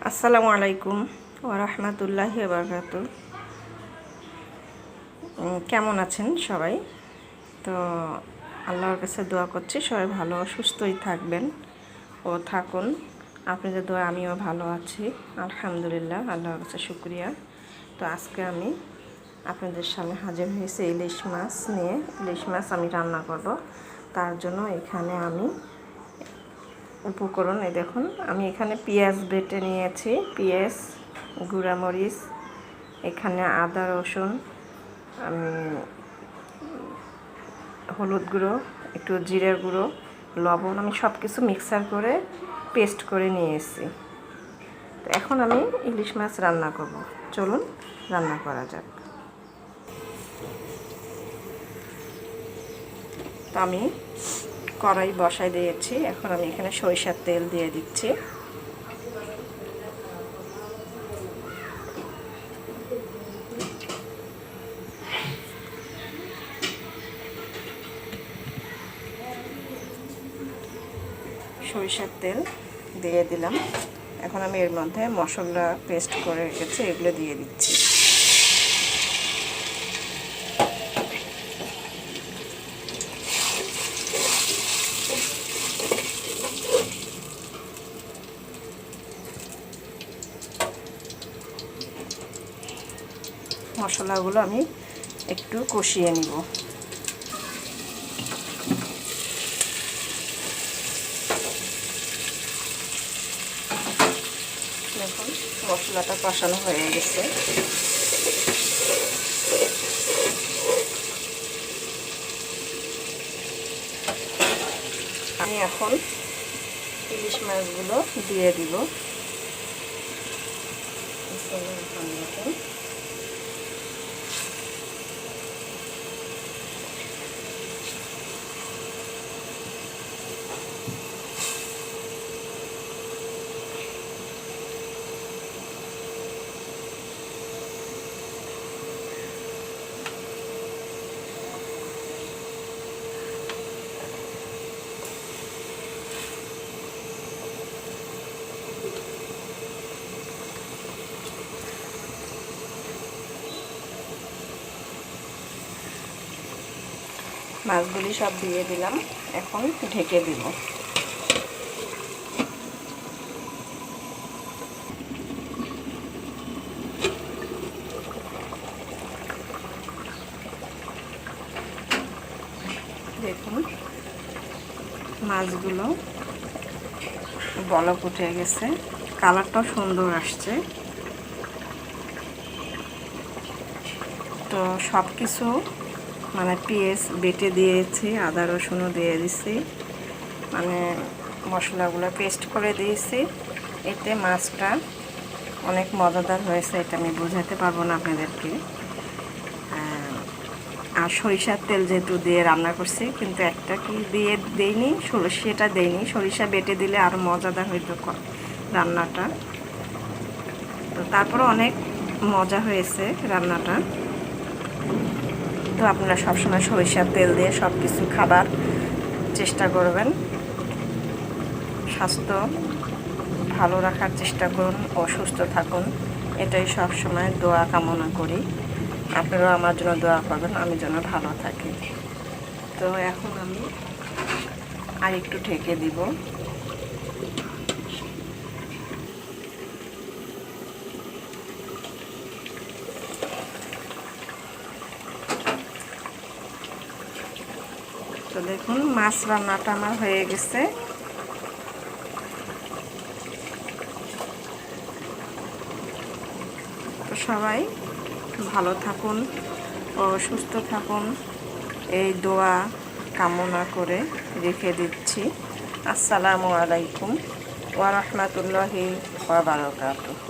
আসসালামু আলাইকুম ওয়া রাহমাতুল্লাহি ওয়া বারাকাতুহু। কেমন আছেন সবাই? তো আল্লাহর কাছে দোয়া করছি সবাই ভালো সুস্থই থাকবেন ও থাকুন। আপনাদের দোয়া আমিও ভালো আছি, আলহামদুলিল্লাহ, আল্লাহর কাছে শুকরিয়া। তো আজকে আমি আপনাদের সামনে হাজির হয়েছি ইলিশ মাছ নিয়ে। ইলিশ মাছ আমি রান্না করব, তার জন্য এখানে আমি উপকরণ দেখুন, আমি এখানে পেঁয়াজ বেটে নিয়েছি, পেঁয়াজ, গুঁড়ামরিচ, এখানে আদা রসুন, হলুদ গুঁড়ো, একটু জিরে গুঁড়ো, লবণ, আমি সব কিছু মিক্সার করে পেস্ট করে নিয়েছি। তো এখন আমি ইলিশ মাছ রান্না করব, চলুন রান্না করা যাক। তো আমি কড়াই বসাই দিয়েছি, এখন আমি এখানে সরিষার তেল দিয়ে দিচ্ছি। সরিষার তেল দিয়ে দিলাম। এখন আমি এর মধ্যে মশলা পেস্ট করে রেখেছি, এগুলো দিয়ে দিচ্ছি। মশলাগুলো আমি একটু কষিয়ে নিব। দেখুন মশলাটা কষানো হয়ে গেছে। আমি এখন ইলিশ মাছগুলো দিয়ে দিব। মাছগুলি সব দিয়ে দিলাম, এখন ঢেকে দিব। দেখুন মাছগুলো বলক উঠে গেছে, কালারটাও সুন্দর আসছে। তো সব কিছু মানে পেঁয়াজ বেটে দিয়েছি, আদা রসুনও দিয়ে দিছি, মানে মশলাগুলো পেস্ট করে দিয়েছি। এতে মাছটা অনেক মজাদার হয়েছে, এটা আমি বোঝাতে পারবো না আপনাদেরকে। আর সরিষার তেল যেহেতু দিয়ে রান্না করছি, কিন্তু একটা কি দিয়ে দেইনি, সরিষাটা দেইনি, সরিষা বেটে দিলে আরও মজাদার হইতো রান্নাটা। তো তারপরে অনেক মজা হয়েছে রান্নাটা। তো আপনারা সবসময় সরিষার তেল দিয়ে সব কিছু খাবার চেষ্টা করবেন, স্বাস্থ্য ভালো রাখার চেষ্টা করুন ও সুস্থ থাকুন, এটাই সবসময় দোয়া কামনা করি। আপনারাও আমার জন্য দোয়া করবেন, আমি যেন ভালো থাকি। তো এখন আমি আর একটু ঢেকে দিব। তো দেখুন মাছ রান্নাটা আমার হয়ে গেছে। তো সবাই ভালো থাকুন ও সুস্থ থাকুন, এই দোয়া কামনা করে রেখে দিচ্ছি। আসসালামু আলাইকুম ওয়া রাহমাতুল্লাহি ওয়া বারাকাতুহু।